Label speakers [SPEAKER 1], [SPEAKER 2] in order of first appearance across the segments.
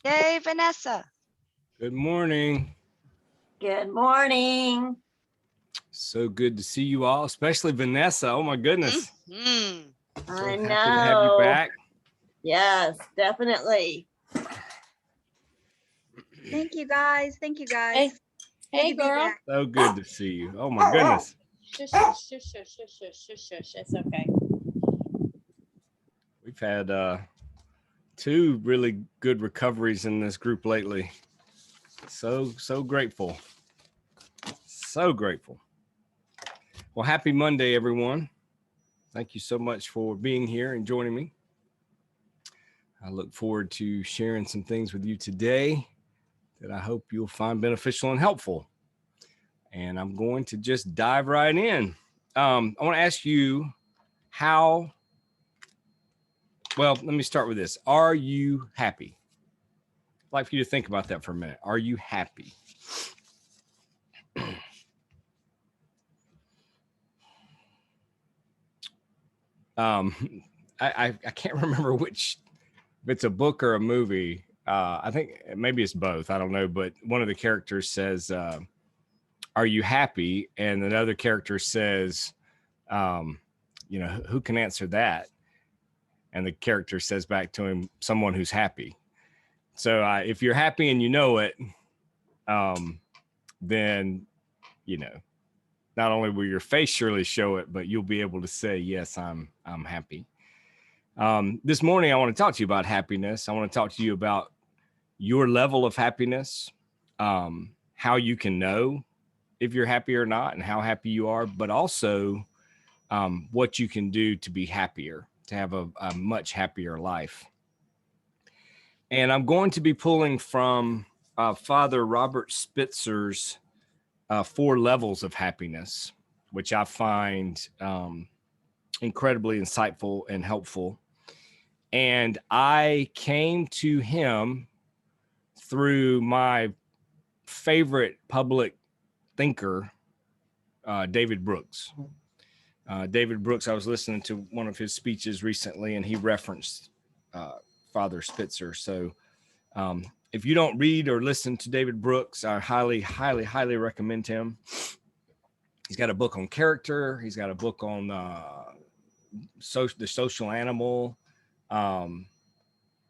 [SPEAKER 1] Yay, Vanessa.
[SPEAKER 2] Good morning.
[SPEAKER 3] Good morning.
[SPEAKER 2] So good to see you all, especially Vanessa. Oh my goodness.
[SPEAKER 1] Mm-hmm.
[SPEAKER 2] So
[SPEAKER 3] I
[SPEAKER 2] happy to have you
[SPEAKER 3] know.
[SPEAKER 2] back.
[SPEAKER 3] Yes, definitely.
[SPEAKER 4] Thank you guys. Thank you guys.
[SPEAKER 5] Hey,
[SPEAKER 4] Good
[SPEAKER 5] hey,
[SPEAKER 4] to be
[SPEAKER 5] girl.
[SPEAKER 4] back.
[SPEAKER 2] So good to see you. Oh my goodness.
[SPEAKER 5] Shush, shush, shush, shush, shush, shush, shush, shush. It's okay.
[SPEAKER 2] We've had two really good recoveries in this group lately. So grateful. So grateful. Well, happy Monday, everyone. Thank you so much for being here and joining me. I look forward to sharing some things with you today that I hope you'll find beneficial and helpful. And I'm going to just dive right in. I want to ask you well, let me start with this. Are you happy? I'd like for you to think about that for a minute. Are you happy? I can't remember which, if it's a book or a movie. I think maybe it's both. I don't know. But one of the characters says, are you happy? And another character says, who can answer that? And the character says back to him, someone who's happy. So if you're happy and you know it, then, not only will your face surely show it, but you'll be able to say, yes, I'm happy. This morning, I want to talk to you about happiness. I want to talk to you about your level of happiness, how you can know if you're happy or not and how happy you are, but also what you can do to be happier, to have a much happier life. And I'm going to be pulling from Father Robert Spitzer's 4 levels of happiness, which I find incredibly insightful and helpful. And I came to him through my favorite public thinker, David Brooks. David Brooks, I was listening to one of his speeches recently, and he referenced Father Spitzer. So if you don't read or listen to David Brooks, I highly, highly, highly recommend him. He's got a book on character. He's got a book on the social animal.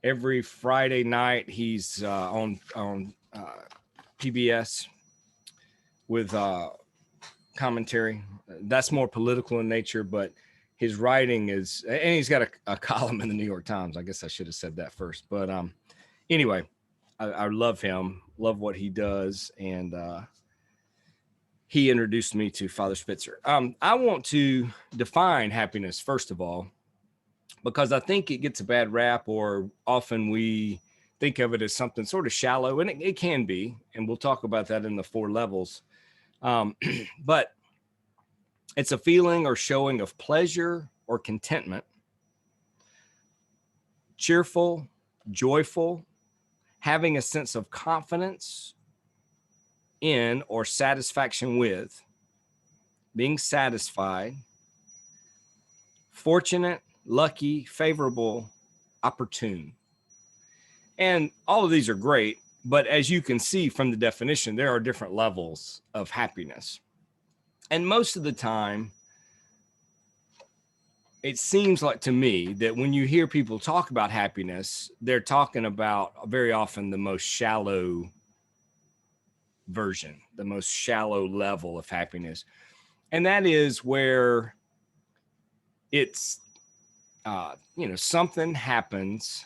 [SPEAKER 2] Every Friday night, he's on PBS with commentary. That's more political in nature, but his writing is, and he's got a column in the New York Times. I guess I should have said that first. But anyway, I love him, love what he does. And he introduced me to Father Spitzer. I want to define happiness, first of all, because I think it gets a bad rap, or often we think of it as something sort of shallow, and it can be. And we'll talk about that in the 4 levels. But it's a feeling or showing of pleasure or contentment, cheerful, joyful, having a sense of confidence in or satisfaction with, being satisfied, fortunate, lucky, favorable, opportune. And all of these are great, but as you can see from the definition, there are different levels of happiness. And most of the time, it seems like to me that when you hear people talk about happiness, they're talking about very often the most shallow version, the most shallow level of happiness. And that is where it's, something happens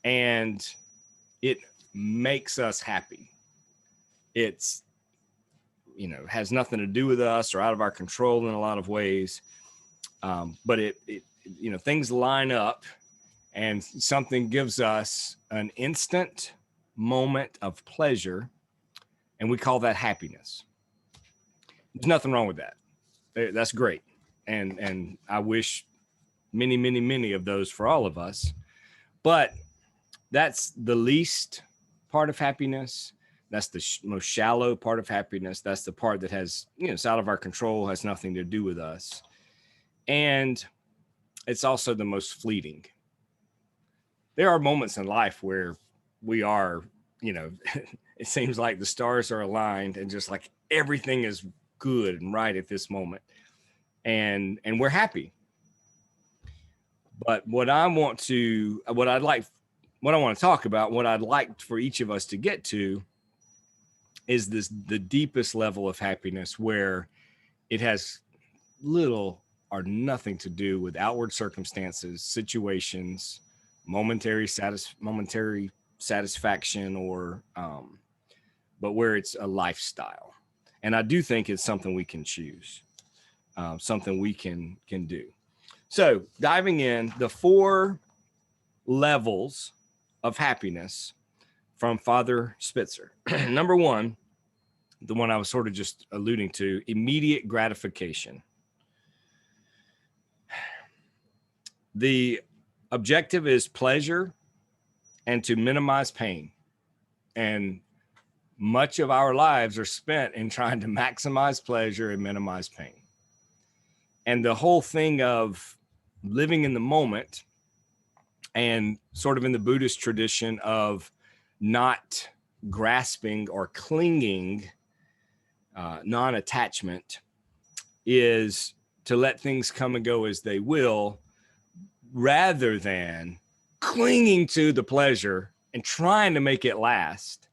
[SPEAKER 2] and it makes us happy. It's, has nothing to do with us or out of our control in a lot of ways. But it things line up and something gives us an instant moment of pleasure, and we call that happiness. There's nothing wrong with that. That's great. And I wish many, many, many of those for all of us. But that's the least part of happiness. That's the most shallow part of happiness. That's the part that has, it's out of our control, has nothing to do with us. And it's also the most fleeting. There are moments in life where we are, it seems like the stars are aligned and just like everything is good and right at this moment. And we're happy. But what I want to talk about, what I'd like for each of us to get to is the deepest level of happiness where it has little or nothing to do with outward circumstances, situations, momentary satisfaction, or but where it's a lifestyle. And I do think it's something we can choose, something we can do. So diving in, the 4 levels of happiness from Father Spitzer. Number 1, the one I was sort of just alluding to, immediate gratification. The objective is pleasure and to minimize pain. And much of our lives are spent in trying to maximize pleasure and minimize pain. And the whole thing of living in the moment, and sort of in the Buddhist tradition of not grasping or clinging, non-attachment, is to let things come and go as they will, rather than clinging to the pleasure and trying to make it last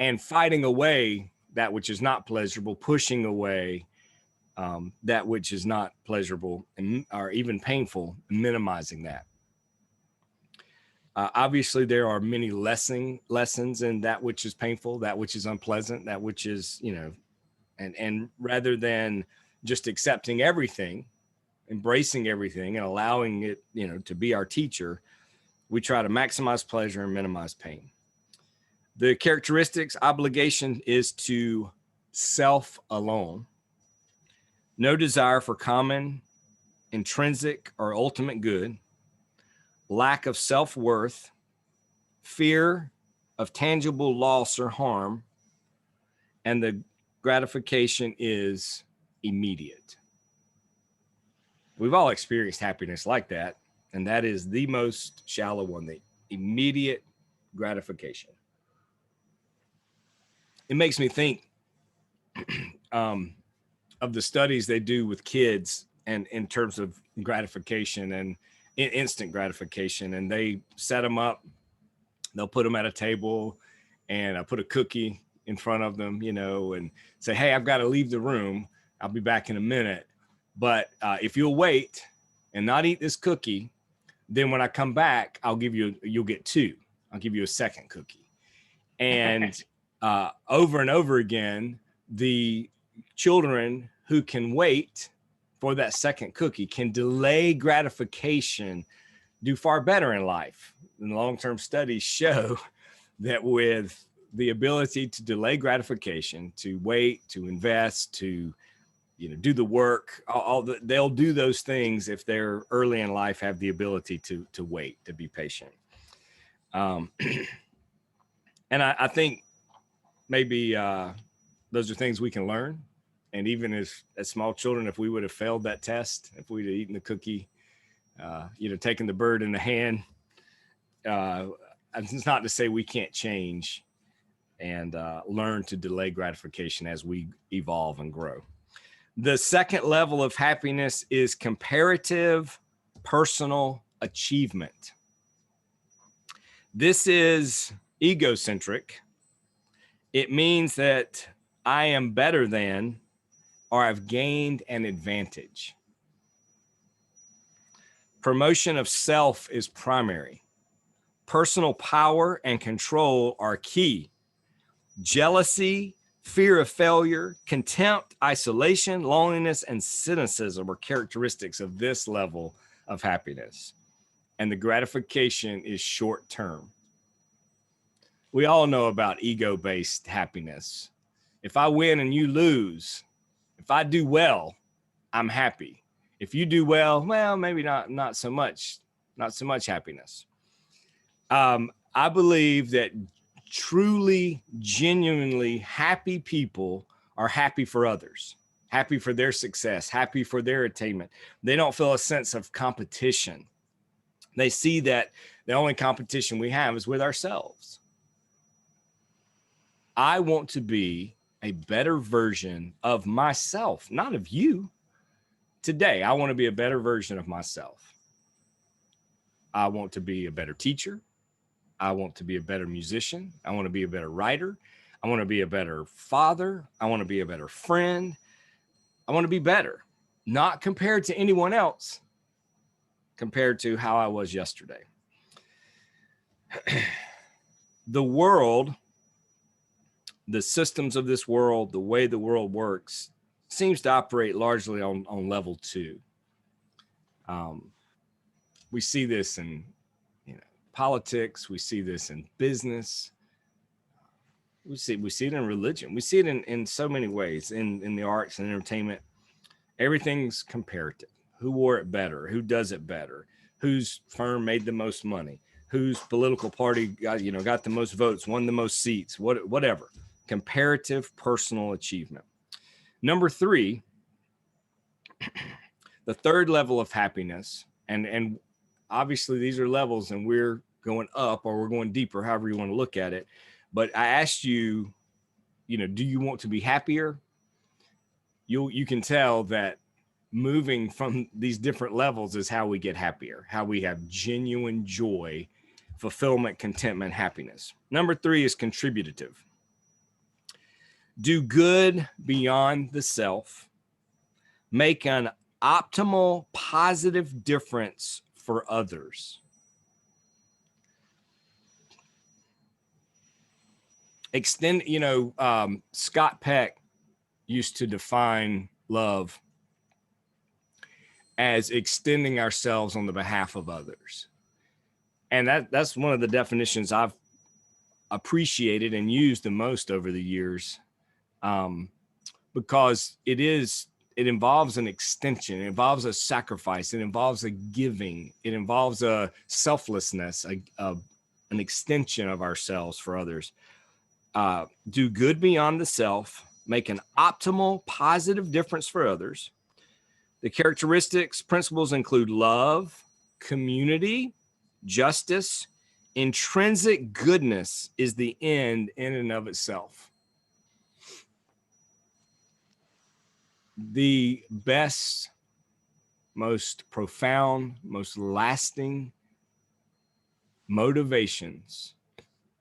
[SPEAKER 2] and fighting away that which is not pleasurable, pushing away that which is not pleasurable or even painful, minimizing that. Obviously, there are many lessons in that which is painful, that which is unpleasant, that which is, and rather than just accepting everything, embracing everything and allowing it, to be our teacher, we try to maximize pleasure and minimize pain. The characteristics: obligation is to self alone, no desire for common, intrinsic, or ultimate good, lack of self-worth, fear of tangible loss or harm, and the gratification is immediate. We've all experienced happiness like that, and that is the most shallow one, the immediate gratification. It makes me think of the studies they do with kids and in terms of gratification and instant gratification, and they set them up. They'll put them at a table and put a cookie in front of them, and say, hey, I've got to leave the room. I'll be back in a minute. But if you'll wait and not eat this cookie, then when I come back, you'll get 2. I'll give you a second cookie. And over and over again, the children who can wait for that second cookie can delay gratification, do far better in life. And long-term studies show that with the ability to delay gratification, to wait, to invest, to do the work, they'll do those things if they're early in life, have the ability to wait, to be patient. And I think maybe those are things we can learn. And even as small children, if we would have failed that test, if we'd have eaten the cookie, taken the bird in the hand, it's not to say we can't change and learn to delay gratification as we evolve and grow. The second level of happiness is comparative personal achievement. This is egocentric. It means that I am better than, or I've gained an advantage. Promotion of self is primary. Personal power and control are key. Jealousy, fear of failure, contempt, isolation, loneliness, and cynicism are characteristics of this level of happiness. And the gratification is short term. We all know about ego-based happiness. If I win and you lose, if I do well, I'm happy. If you do well, maybe not so much happiness. I believe that truly, genuinely happy people are happy for others, happy for their success, happy for their attainment. They don't feel a sense of competition. They see that the only competition we have is with ourselves. I want to be a better version of myself, not of you. Today, I want to be a better version of myself. I want to be a better teacher. I want to be a better musician. I want to be a better writer. I want to be a better father. I want to be a better friend. I want to be better, not compared to anyone else, compared to how I was yesterday. The world, the systems of this world, the way the world works, seems to operate largely on level 2. We see this in politics. We see this in business. We see it in religion. We see it in so many ways, in the arts and entertainment. Everything's comparative. Who wore it better? Who does it better? Whose firm made the most money? Whose political party got the most votes, won the most seats, whatever. Comparative personal achievement. Number 3, the third level of happiness, and obviously these are levels and we're going up or we're going deeper, however you want to look at it. But I asked you, do you want to be happier? You can tell that moving from these different levels is how we get happier, how we have genuine joy, fulfillment, contentment, happiness. Number 3 is contributive. Do good beyond the self. Make an optimal, positive difference for others. Extend, Scott Peck used to define love as extending ourselves on the behalf of others. And that's one of the definitions I've appreciated and used the most over the years, because it involves an extension. It involves a sacrifice. It involves a giving. It involves a selflessness, an extension of ourselves for others. Do good beyond the self, make an optimal, positive difference for others. The characteristics, principles include love, community, justice. Intrinsic goodness is the end in and of itself. The best, most profound, most lasting motivations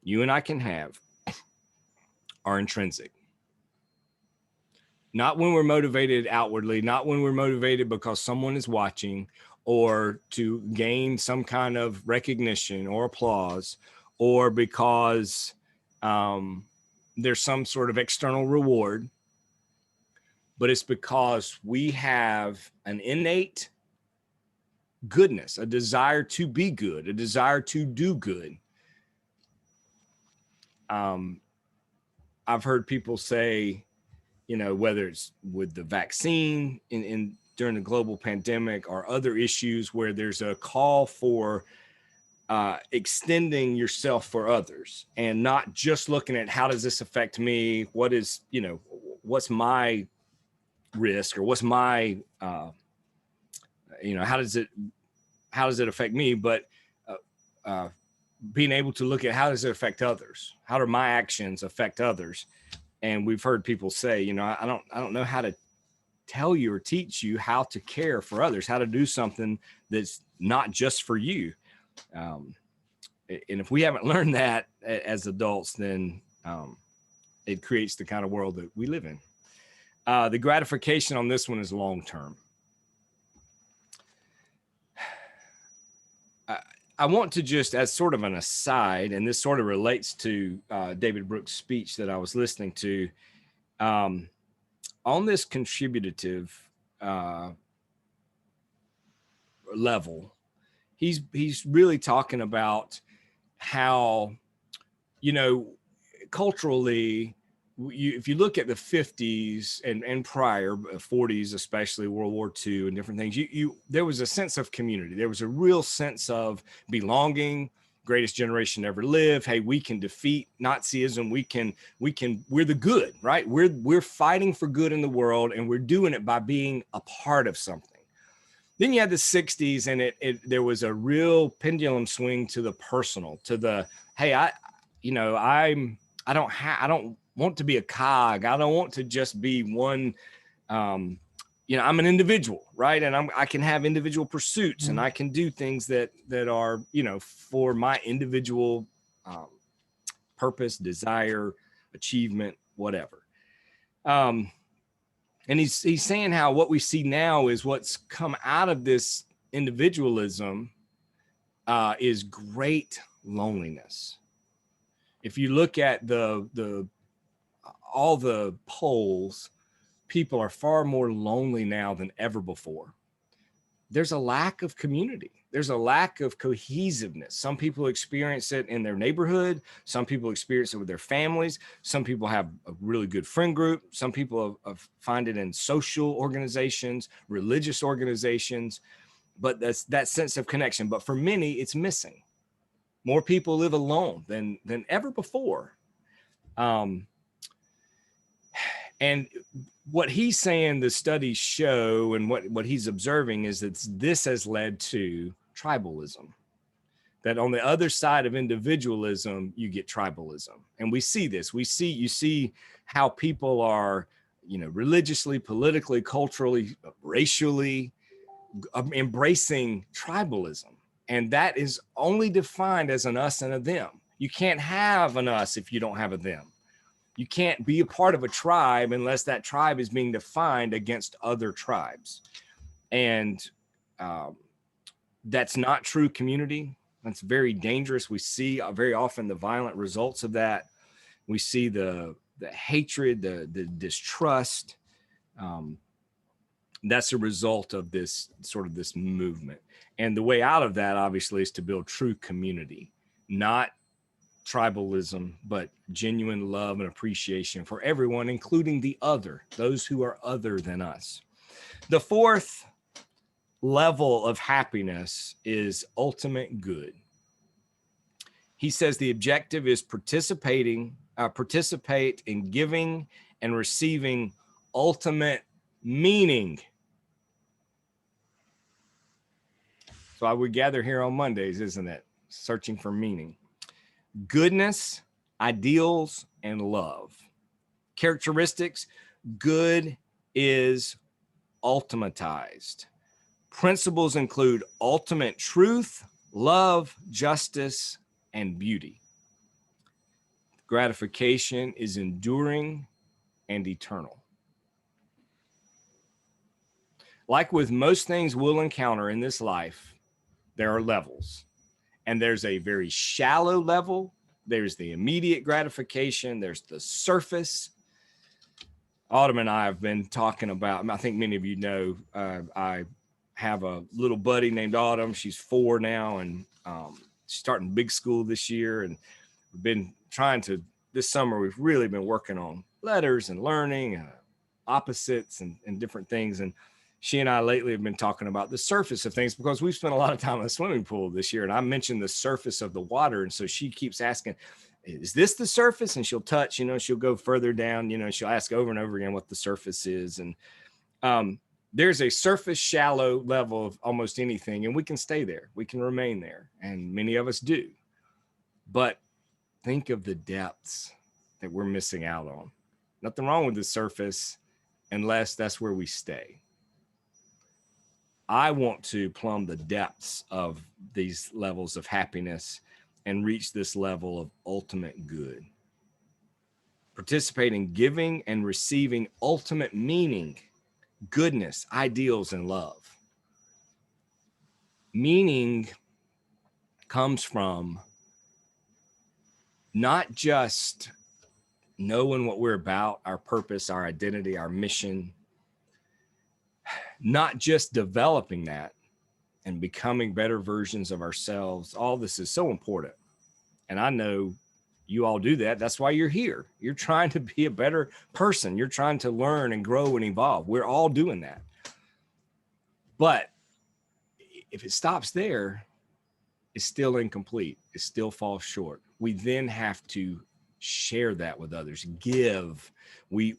[SPEAKER 2] you and I can have are intrinsic. Not when we're motivated outwardly, not when we're motivated because someone is watching or to gain some kind of recognition or applause, or because there's some sort of external reward, but it's because we have an innate goodness, a desire to be good, a desire to do good. I've heard people say, whether it's with the vaccine in during the global pandemic or other issues where there's a call for extending yourself for others and not just looking at how does this affect me? What's my risk, or what's my, how does it affect me? But being able to look at how does it affect others? How do my actions affect others? And we've heard people say, I don't know how to tell you or teach you how to care for others, how to do something that's not just for you. And if we haven't learned that as adults, then it creates the kind of world that we live in. The gratification on this one is long-term. I want to just, as sort of an aside, and this sort of relates to David Brooks' speech that I was listening to, on this contributive level, he's really talking about how, culturally, if you look at the 50s and prior, 40s, especially World War II and different things, there was a sense of community. There was a real sense of belonging. Greatest generation ever lived. Hey, we can defeat Nazism. We're the good, right? We're fighting for good in the world, and we're doing it by being a part of something. Then you had the 60s, and there was a real pendulum swing to the personal, to the, hey, I don't want to be a cog. I don't want to just be one. I'm an individual, right? And I can have individual pursuits, and I can do things that are, for my individual purpose, desire, achievement, whatever. And he's saying how what we see now is what's come out of this individualism is great loneliness. If you look at all the polls, people are far more lonely now than ever before. There's a lack of community. There's a lack of cohesiveness. Some people experience it in their neighborhood. Some people experience it with their families. Some people have a really good friend group. Some people find it in social organizations, religious organizations, but that's that sense of connection. But for many, it's missing. More people live alone than ever before. And what he's saying the studies show, and what he's observing, is that this has led to tribalism. That on the other side of individualism, you get tribalism. And we see this. You see how people are, religiously, politically, culturally, racially embracing tribalism. And that is only defined as an us and a them. You can't have an us if you don't have a them. You can't be a part of a tribe unless that tribe is being defined against other tribes. And that's not true community. That's very dangerous. We see very often the violent results of that. We see the hatred, the distrust. That's a result of this movement. And the way out of that, obviously, is to build true community, not tribalism, but genuine love and appreciation for everyone, including the other, those who are other than us. The fourth level of happiness is ultimate good. He says the objective is participate in giving and receiving ultimate meaning. That's why we gather here on Mondays, isn't it? Searching for meaning. Goodness, ideals, and love. Characteristics: good is ultimatized. Principles include ultimate truth, love, justice, and beauty. Gratification is enduring and eternal. Like with most things we'll encounter in this life, there are levels. And there's a very shallow level. There's the immediate gratification. There's the surface. Autumn and I have been talking about, I think many of you know, I have a little buddy named Autumn. She's 4 now, and she's starting big school this year. And we've been this summer, we've really been working on letters and learning, opposites and different things. And she and I lately have been talking about the surface of things, because we've spent a lot of time in the swimming pool this year. And I mentioned the surface of the water. And so she keeps asking, is this the surface? And she'll touch, she'll go further down, she'll ask over and over again what the surface is. And there's a surface shallow level of almost anything, and we can stay there. We can remain there. And many of us do. But think of the depths that we're missing out on. Nothing wrong with the surface unless that's where we stay. I want to plumb the depths of these levels of happiness and reach this level of ultimate good. Participate in giving and receiving ultimate meaning, goodness, ideals, and love. Meaning comes from not just knowing what we're about, our purpose, our identity, our mission, not just developing that and becoming better versions of ourselves. All this is so important. And I know you all do that. That's why you're here. You're trying to be a better person. You're trying to learn and grow and evolve. We're all doing that. But if it stops there, it's still incomplete. It still falls short. We then have to share that with others, give. We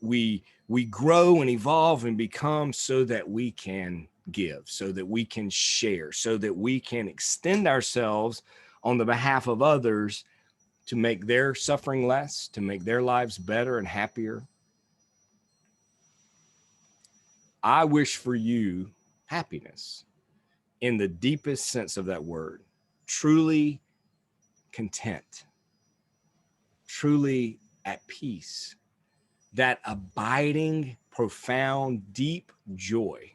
[SPEAKER 2] grow and evolve and become so that we can give, so that we can share, so that we can extend ourselves on the behalf of others to make their suffering less, to make their lives better and happier. I wish for you happiness in the deepest sense of that word, truly content, truly at peace, that abiding, profound, deep joy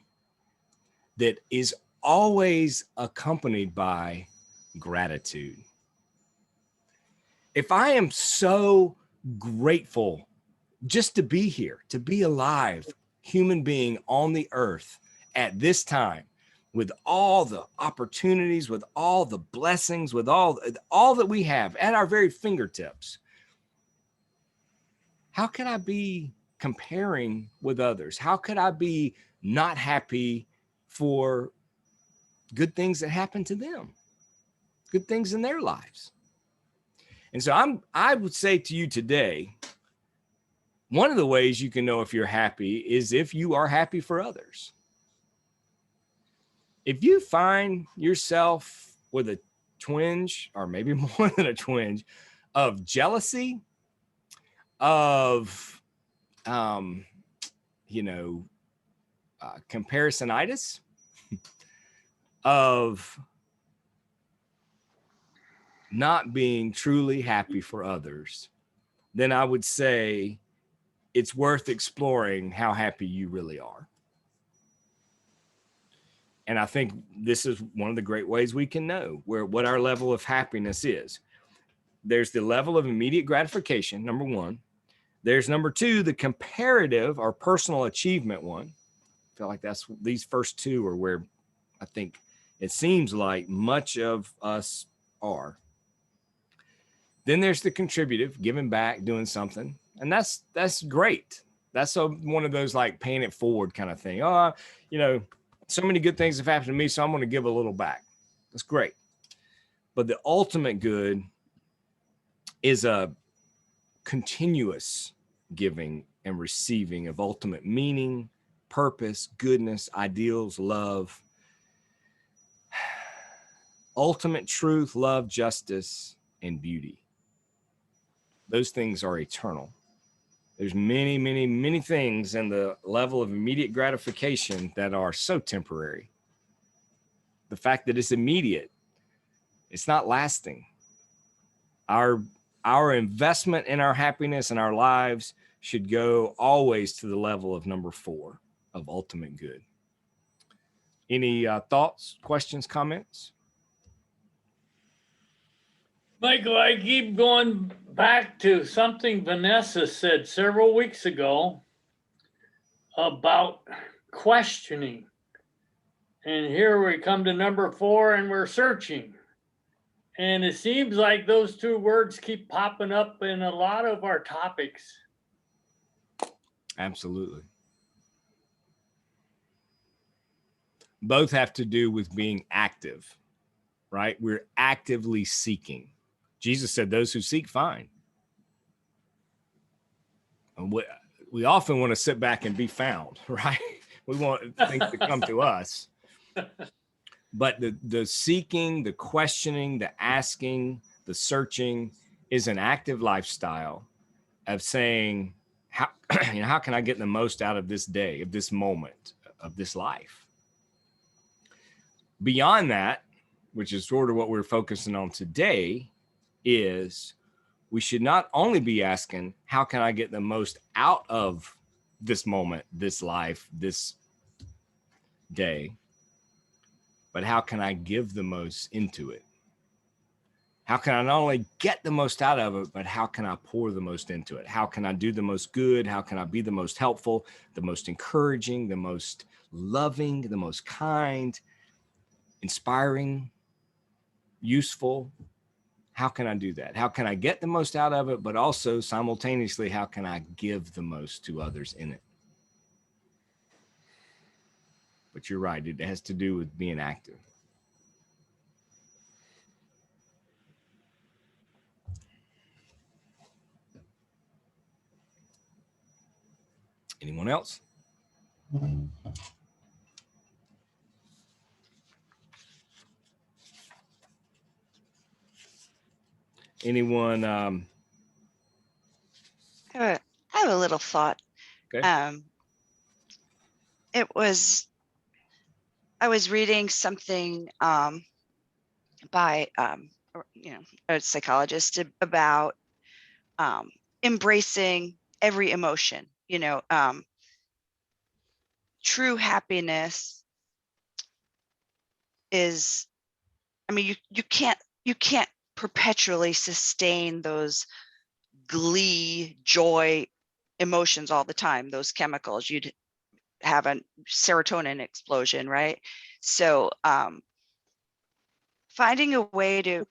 [SPEAKER 2] that is always accompanied by gratitude. If I am so grateful just to be here, to be alive, human being on the earth at this time, with all the opportunities, with all the blessings, with all that we have at our very fingertips, how could I be comparing with others? How could I be not happy for good things that happen to them, good things in their lives? And so I would say to you today, one of the ways you can know if you're happy is if you are happy for others. If you find yourself with a twinge, or maybe more than a twinge, of jealousy, of, comparisonitis, of not being truly happy for others, then I would say it's worth exploring how happy you really are. And I think this is one of the great ways we can know what our level of happiness is. There's the level of immediate gratification, number one. There's number two, the comparative or personal achievement one. I feel like these first two are where I think it seems like much of us are. Then there's the contributive, giving back, doing something. And that's great. That's one of those like paying it forward kind of thing. So many good things have happened to me, so I'm going to give a little back. That's great. But the ultimate good is a continuous giving and receiving of ultimate meaning, purpose, goodness, ideals, love, ultimate truth, love, justice, and beauty. Those things are eternal. There's many, many, many things in the level of immediate gratification that are so temporary. The fact that it's immediate, it's not lasting. Our investment in our happiness and our lives should go always to the level of number 4 of ultimate good. Any thoughts, questions, comments?
[SPEAKER 1] Michael, I keep going back to something Vanessa said several weeks ago about questioning. And here we come to number 4 and we're searching. And it seems like those two words keep popping up in a lot of our topics.
[SPEAKER 2] Absolutely. Both have to do with being active, right? We're actively seeking. Jesus said, those who seek find. And we often want to sit back and be found, right? We want things to come to us. But the seeking, the questioning, the asking, the searching is an active lifestyle of saying, how can I get the most out of this day, of this moment, of this life? Beyond that, which is sort of what we're focusing on today, is we should not only be asking, how can I get the most out of this moment, this life, this day, but how can I give the most into it? How can I not only get the most out of it, but how can I pour the most into it? How can I do the most good? How can I be the most helpful, the most encouraging, the most loving, the most kind, inspiring, useful? How can I do that? How can I get the most out of it, but also simultaneously, how can I give the most to others in it? But you're right, it has to do with being active. Anyone else? Anyone?
[SPEAKER 4] I have a little thought.
[SPEAKER 2] Okay.
[SPEAKER 4] I was reading something by a psychologist about embracing every emotion. True happiness is, I mean, you can't perpetually sustain those glee, joy emotions all the time, those chemicals. You'd have a serotonin explosion, right? So finding a way to,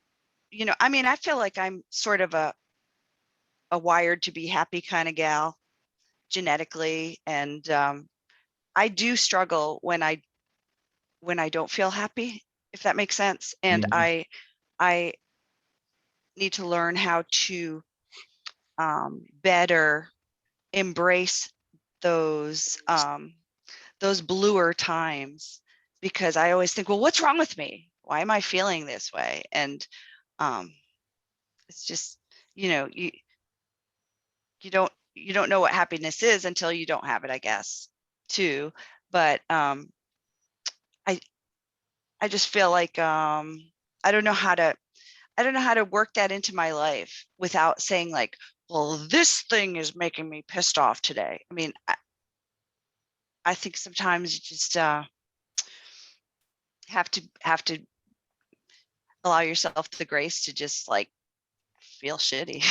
[SPEAKER 4] I feel like I'm sort of a wired to be happy kind of gal genetically, and I do struggle when I don't feel happy, if that makes sense. And
[SPEAKER 2] Mhm.
[SPEAKER 4] I need to learn how to better embrace those bluer times, because I always think, well, what's wrong with me? Why am I feeling this way? And it's just, you don't know what happiness is until you don't have it, I guess, too. But I just feel like I don't know how to work that into my life without saying like, well, this thing is making me pissed off today. I mean, I think sometimes you just have to allow yourself the grace to just like feel shitty,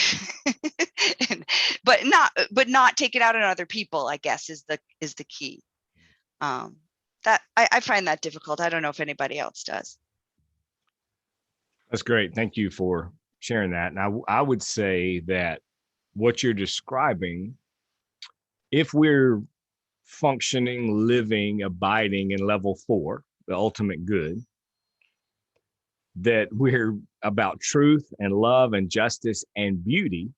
[SPEAKER 4] but not take it out on other people, I guess, is the key. That I find that difficult. I don't know if anybody else does.
[SPEAKER 2] That's great. Thank you for sharing that. And I would say that what you're describing, if we're functioning, living, abiding in level 4, the ultimate good, that we're about truth and love and justice and beauty,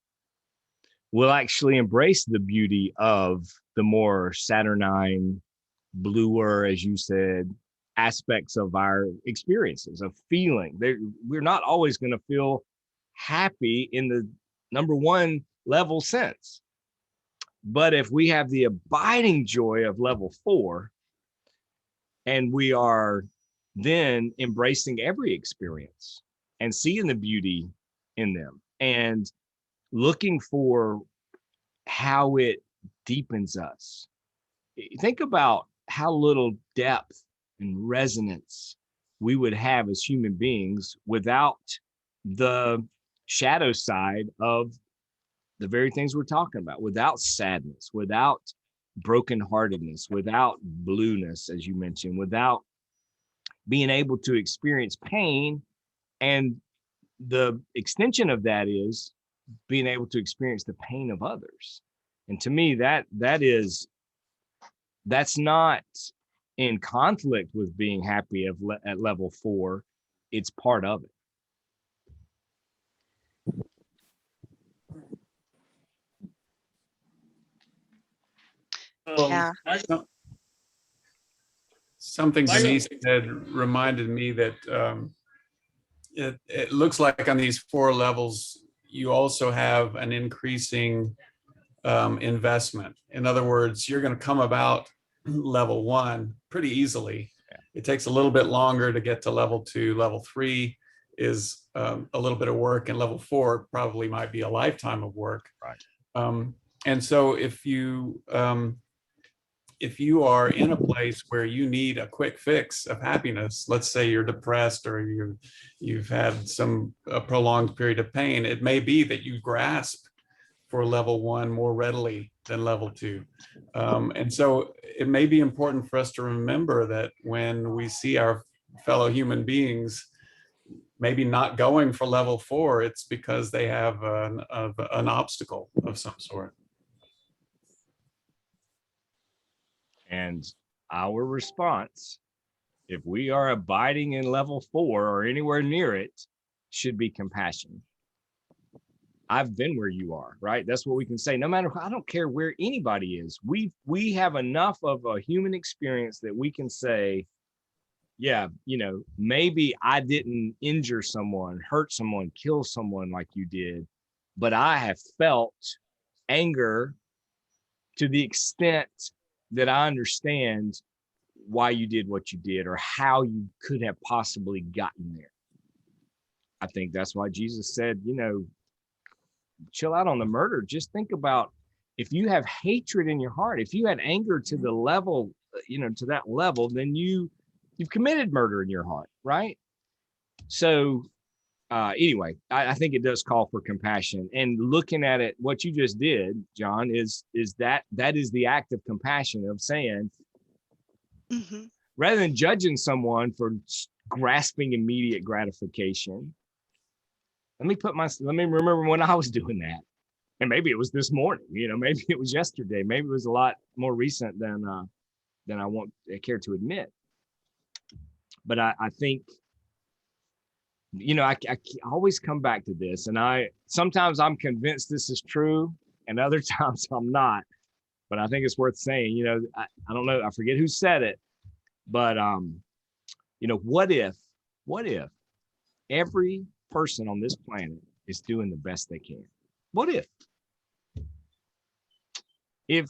[SPEAKER 2] we'll actually embrace the beauty of the more saturnine, bluer, as you said, aspects of our experiences of feeling. We're not always going to feel happy in the number one level sense. But if we have the abiding joy of level 4, and we are then embracing every experience and seeing the beauty in them and looking for how it deepens us. Think about how little depth and resonance we would have as human beings without the shadow side of the very things we're talking about, without sadness, without brokenheartedness, without blueness, as you mentioned, without being able to experience pain. And the extension of that is being able to experience the pain of others. And to me, that's not in conflict with being happy at level 4. It's part of it.
[SPEAKER 4] Yeah.
[SPEAKER 6] Something Denise said reminded me that it looks like on these 4 levels, you also have an increasing investment. In other words, you're going to come about level 1 pretty easily.
[SPEAKER 2] Yeah.
[SPEAKER 6] It takes a little bit longer to get to level 2. Level 3 is a little bit of work, and level 4 probably might be a lifetime of work.
[SPEAKER 2] Right.
[SPEAKER 6] And so if you are in a place where you need a quick fix of happiness, let's say you're depressed or you've had a prolonged period of pain, it may be that you grasp for level 1 more readily than level 2. And so it may be important for us to remember that when we see our fellow human beings maybe not going for level 4, it's because they have an obstacle of some sort.
[SPEAKER 2] And our response, if we are abiding in level 4 or anywhere near it, should be compassion. I've been where you are, right? That's what we can say. No matter, I don't care where anybody is. We have enough of a human experience that we can say, yeah, maybe I didn't injure someone, hurt someone, kill someone like you did, but I have felt anger to the extent that I understand why you did what you did or how you could have possibly gotten there. I think that's why Jesus said, chill out on the murder. Just think about if you have hatred in your heart, if you had anger to the level, to that level, then you've committed murder in your heart, right? So anyway, I think it does call for compassion. And looking at it, what you just did, John, is that is the act of compassion, of saying,
[SPEAKER 4] Mm-hmm.
[SPEAKER 2] rather than judging someone for grasping immediate gratification, let me remember when I was doing that. And maybe it was this morning, maybe it was yesterday, maybe it was a lot more recent than I care to admit. But I think, I always come back to this, and sometimes I'm convinced this is true, and other times I'm not. But I think it's worth saying. I don't know, I forget who said it, but what if every person on this planet is doing the best they can? What if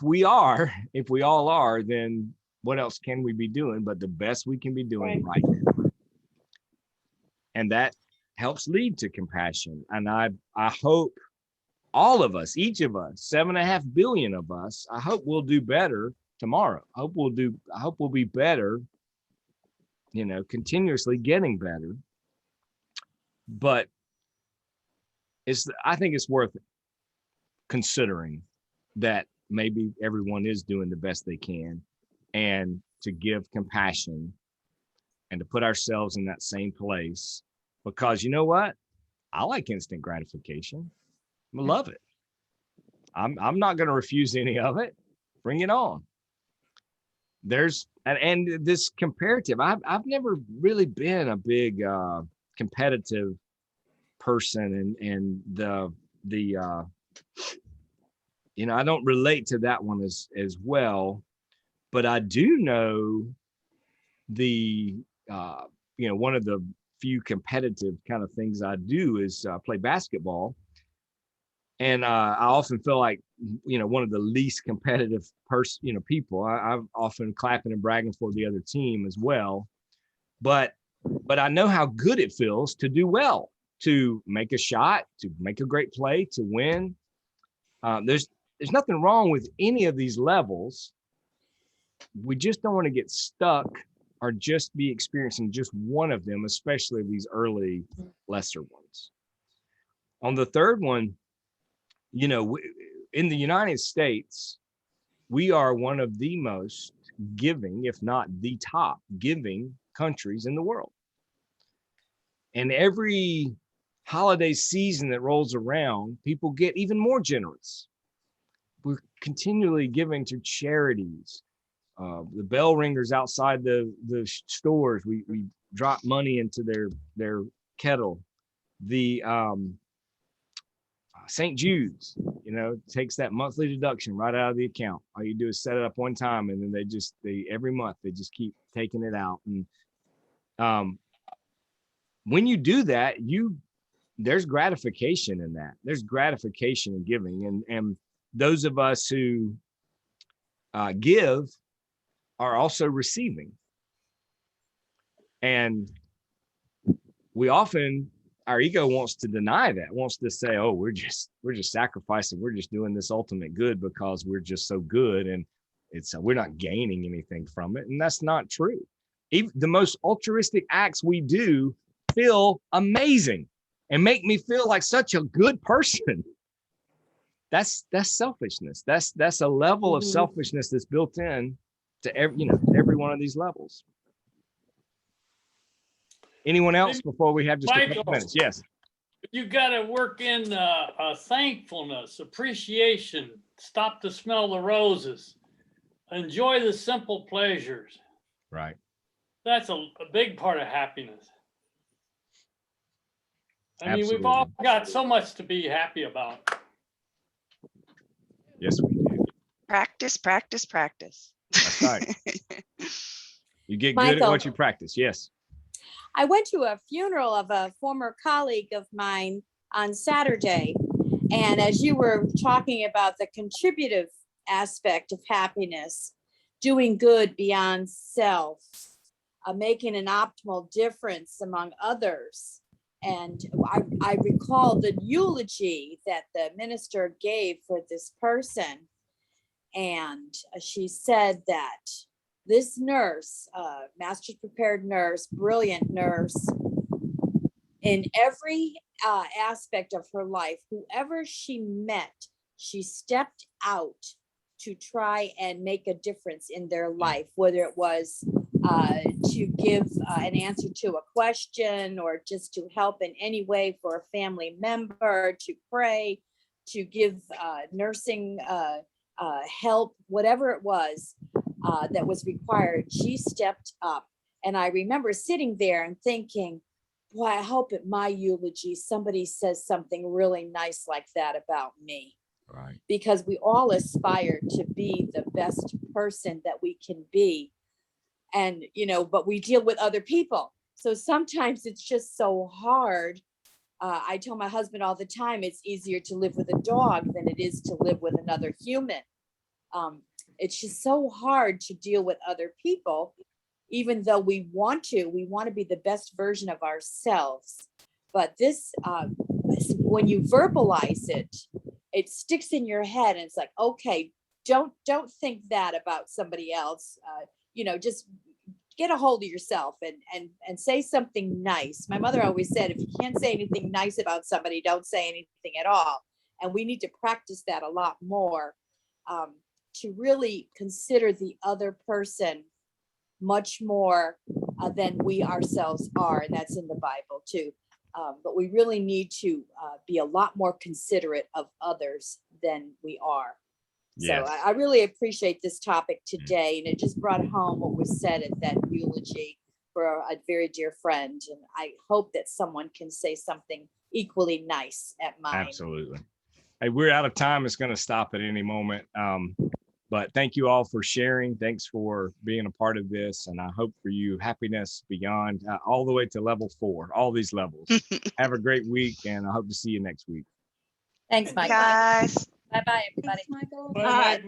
[SPEAKER 2] we all are, then what else can we be doing but the best we can be doing right now? And that helps lead to compassion. And I hope all of us, each of us, 7.5 billion of us, I hope we'll do better tomorrow. I hope we'll be better, continuously getting better. But I think it's worth considering that maybe everyone is doing the best they can, and to give compassion and to put ourselves in that same place, because you know what? I like instant gratification. I love it. I'm not going to refuse any of it. Bring it on. And this comparative, I've never really been a big competitive person, and I don't relate to that one as well, but I do know one of the few competitive kind of things I do is play basketball. And I often feel like, one of the least competitive people. I'm often clapping and bragging for the other team as well. But I know how good it feels to do well, to make a shot, to make a great play, to win. There's nothing wrong with any of these levels. We just don't want to get stuck or just be experiencing just one of them, especially these early lesser ones. On the third one, in the United States, we are one of the most giving, if not the top giving countries in the world. And every holiday season that rolls around, people get even more generous. We're continually giving to charities. The bell ringers outside the stores, we drop money into their kettle. The St. Jude's, takes that monthly deduction right out of the account. All you do is set it up one time, and then they every month they just keep taking it out. And when you do that, there's gratification in that. There's gratification in giving, and those of us who give are also receiving. And we often, our ego wants to deny that, wants to say, oh, we're just sacrificing, we're just doing this ultimate good because we're just so good, and we're not gaining anything from it. And that's not true. Even the most altruistic acts we do feel amazing and make me feel like such a good person. That's selfishness. That's a level of selfishness that's built in to every one of these levels. Anyone else before we have just a couple minutes? Yes.
[SPEAKER 1] You got to work in thankfulness, appreciation, stop to smell the roses, enjoy the simple pleasures.
[SPEAKER 2] Right.
[SPEAKER 1] That's a big part of happiness. I mean,
[SPEAKER 2] Absolutely.
[SPEAKER 1] we've all got so much to be happy about.
[SPEAKER 2] Yes, we do.
[SPEAKER 4] Practice, practice, practice.
[SPEAKER 2] That's right. You get good at
[SPEAKER 5] Michael.
[SPEAKER 2] what you practice. Yes.
[SPEAKER 5] I went to a funeral of a former colleague of mine on Saturday. And as you were talking about the contributive aspect of happiness, doing good beyond self, making an optimal difference among others. And I recall the eulogy that the minister gave for this person. And she said that this nurse, master's prepared nurse, brilliant nurse, in every aspect of her life, whoever she met, she stepped out to try and make a difference in their life, whether it was to give an answer to a question or just to help in any way for a family member, to pray, to give nursing help, whatever it was that was required. She stepped up. And I remember sitting there and thinking, boy, I hope at my eulogy, somebody says something really nice like that about me.
[SPEAKER 2] Right.
[SPEAKER 5] Because we all aspire to be the best person that we can be. And, but we deal with other people. So sometimes it's just so hard. I tell my husband all the time, it's easier to live with a dog than it is to live with another human. It's just so hard to deal with other people, even though we want to be the best version of ourselves. But this, when you verbalize it, it sticks in your head and it's like, okay, don't think that about somebody else. Just get a hold of yourself and say something nice. My mother always said, if you can't say anything nice about somebody, don't say anything at all. And we need to practice that a lot more, to really consider the other person much more than we ourselves are. And that's in the Bible too. But we really need to be a lot more considerate of others than we are.
[SPEAKER 2] Yes.
[SPEAKER 5] So I really appreciate this topic today. And it just brought home what was said at that eulogy for a very dear friend. And I hope that someone can say something equally nice at mine.
[SPEAKER 2] Absolutely. Hey, we're out of time. It's going to stop at any moment. But thank you all for sharing. Thanks for being a part of this. And I hope for you happiness beyond all the way to level 4, all these levels. Have a great week. And I hope to see you next week.
[SPEAKER 5] Thanks, Mike.
[SPEAKER 4] Guys.
[SPEAKER 5] Bye-bye, everybody.
[SPEAKER 3] Bye.